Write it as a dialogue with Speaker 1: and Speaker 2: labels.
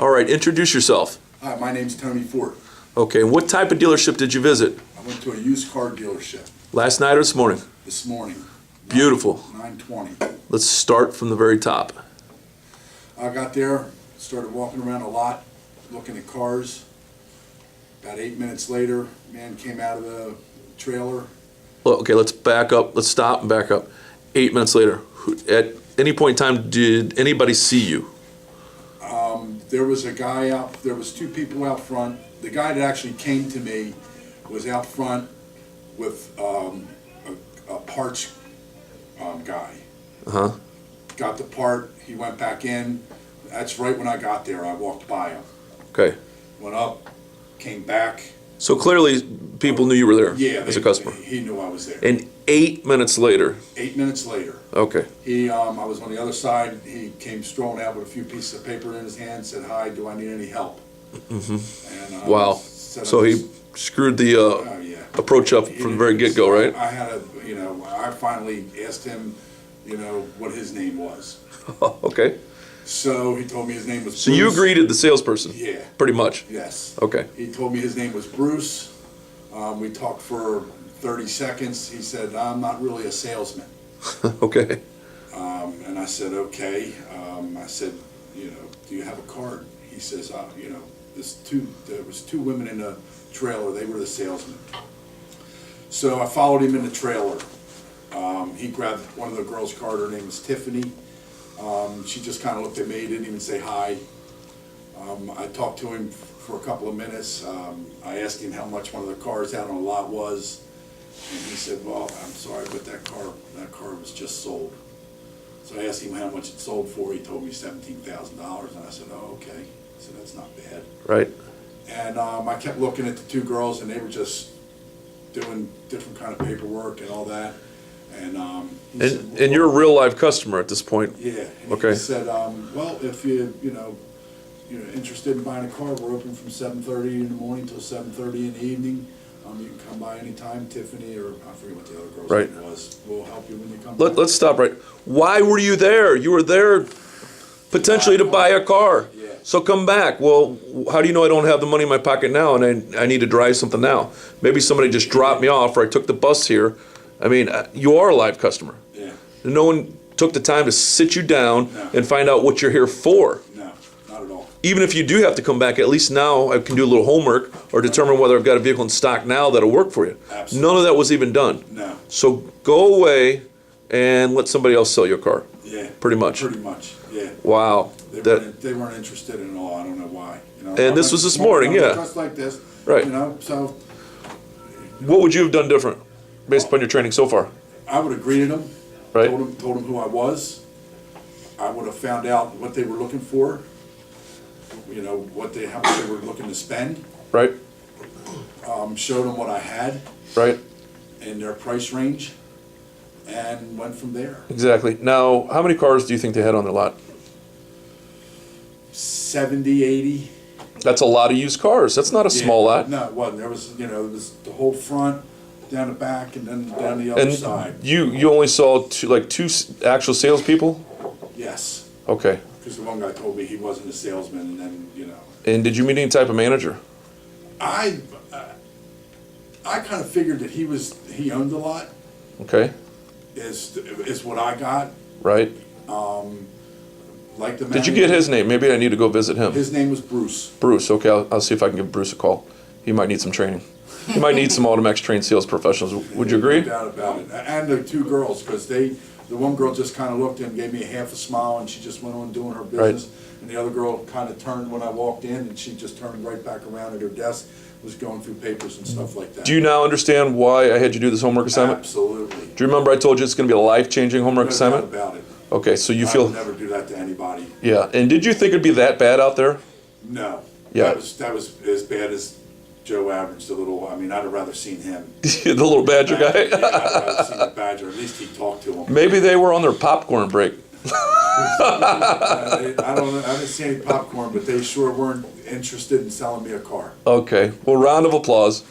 Speaker 1: All right, introduce yourself.
Speaker 2: Hi, my name's Tony Ford.
Speaker 1: Okay, what type of dealership did you visit?
Speaker 2: I went to a used car dealership
Speaker 1: Last night or this morning?
Speaker 2: this morning.
Speaker 1: Beautiful.
Speaker 2: 9:20.
Speaker 1: Let's start from the very top.
Speaker 2: I got there, started walking around a lot, looking at cars. About 8 minutes later, man came out of the trailer.
Speaker 1: Well, okay, let's back up. Let's stop and back up. 8 minutes later, at any point in time, did anybody see you?
Speaker 2: There was a guy out, there was two people out front. The guy that actually came to me was out front with a parts guy.
Speaker 1: Uh-huh.
Speaker 2: Got the part, he went back in. That's right when I got there, I walked by him.
Speaker 1: Okay.
Speaker 2: Went up, came back.
Speaker 1: So clearly, people knew you were there
Speaker 2: Yeah,
Speaker 1: as a customer.
Speaker 2: he knew I was there.
Speaker 1: And 8 minutes later.
Speaker 2: 8 minutes later,
Speaker 1: Okay.
Speaker 2: I was on the other side. He came strolling out with a few pieces of paper in his hand. Said, "Hi, do I need any help?" Mm-hmm. And
Speaker 1: Wow. So he screwed the
Speaker 2: yeah.
Speaker 1: approach up from the very get-go, right?
Speaker 2: I had I finally asked him, what his name was.
Speaker 1: Okay.
Speaker 2: So he told me his name was.
Speaker 1: So
Speaker 2: Bruce.
Speaker 1: you greeted the salesperson?
Speaker 2: Yeah.
Speaker 1: Pretty much?
Speaker 2: Yes.
Speaker 1: Okay.
Speaker 2: He told me his name was Bruce. We talked for 30 seconds. He said, "I'm not really a salesman."
Speaker 1: Okay.
Speaker 2: And I said, "Okay." I said, "Do you have a card?" He says, there was two women in the trailer. They were the salesmen. So I followed him in the trailer. He grabbed one of the girls' card. Her name was Tiffany. She just kind of looked at me, didn't even say hi. I talked to him for a couple of minutes. I asked him how much one of the cars out on the lot was, and he said, "Well, I'm sorry, but that car was just sold." So I asked him how much it sold for. He told me $17,000, and I said, "Oh, okay." I said, "That's not bad."
Speaker 1: Right.
Speaker 2: And I kept looking at the two girls, and they were just doing different kind of paperwork and all that. And he said,
Speaker 1: And you're a real live customer at this point?
Speaker 2: yeah. And
Speaker 1: Okay.
Speaker 2: He said, "Well, if you're interested in buying a car, we're open from 7:30 in the morning till 7:30 in the evening. You can come by anytime. Tiffany, or I forget what the other girl's
Speaker 1: Right.
Speaker 2: name was, will help you when you come by."
Speaker 1: Let's stop right. Why were you there? You were there potentially to buy a car.
Speaker 2: Yeah.
Speaker 1: So come back. Well, how do you know I don't have the money in my pocket now and I need to drive something now? Maybe somebody just dropped me off or I took the bus here. I mean, you are a live customer.
Speaker 2: Yeah.
Speaker 1: No one took the time to sit you down
Speaker 2: No.
Speaker 1: and find out what you're here for.
Speaker 2: No, not at all.
Speaker 1: Even if you do have to come back, at least now I can do a little homework or determine whether I've got a vehicle in stock now that'll work for you.
Speaker 2: Absolutely.
Speaker 1: None of that was even done.
Speaker 2: No.
Speaker 1: So go away and let somebody else sell your car.
Speaker 2: Yeah.
Speaker 1: Pretty much.
Speaker 2: Pretty much. Yeah.
Speaker 1: Wow.
Speaker 2: They weren't interested at all. I don't know why.
Speaker 1: And this was this morning, yeah.
Speaker 2: Just like this.
Speaker 1: Right.
Speaker 2: So
Speaker 1: What would you have done different based upon your training so far?
Speaker 2: I would have greeted them.
Speaker 1: Right.
Speaker 2: Told them who I was. I would have found out what they were looking for. How much they were looking to spend.
Speaker 1: Right?
Speaker 2: Showed them what I had
Speaker 1: Right?
Speaker 2: in their price range, and went from there.
Speaker 1: Exactly. Now, how many cars do you think they had on their lot?
Speaker 2: 70, 80.
Speaker 1: That's a lot of used cars. That's not a small lot.
Speaker 2: No, it wasn't. There was the whole front, down the back, and then down the other
Speaker 1: And
Speaker 2: side.
Speaker 1: you only saw two actual salespeople?
Speaker 2: Yes,
Speaker 1: Okay.
Speaker 2: because the one guy told me he wasn't a salesman, and then
Speaker 1: And did you meet any type of manager?
Speaker 2: I kind of figured that he owned the lot.
Speaker 1: Okay.
Speaker 2: Is what I got.
Speaker 1: Right.
Speaker 2: Like the
Speaker 1: Did you
Speaker 2: manager.
Speaker 1: get his name? Maybe I need to go visit him.
Speaker 2: His name was Bruce.
Speaker 1: Bruce. Okay, I'll see if I can give Bruce a call. He might need some training. He might need some Automax trained sales professionals. Would you agree?
Speaker 2: No doubt about it. And the two girls, because the one girl just kind of looked and gave me a half a smile, and she just went on doing her business. And the other girl kind of turned when I walked in, and she just turned right back around at her desk, was going through papers and stuff like that.
Speaker 1: Do you now understand why I had you do this homework assignment?
Speaker 2: Absolutely.
Speaker 1: Do you remember I told you it's going to be a life-changing homework
Speaker 2: No
Speaker 1: assignment?
Speaker 2: doubt about it.
Speaker 1: Okay, so you
Speaker 2: I
Speaker 1: feel...
Speaker 2: would never do that to anybody.
Speaker 1: Yeah, and did you think it'd be that bad out there?
Speaker 2: No.
Speaker 1: Yeah.
Speaker 2: That was as bad as Joe Average, I'd have rather seen him.
Speaker 1: The little badger guy?
Speaker 2: Yeah, I'd rather seen the badger. At least he talked to him.
Speaker 1: Maybe they were on their popcorn break.
Speaker 2: I didn't see any popcorn, but they sure weren't interested in selling me a car.
Speaker 1: Okay, well, round of applause.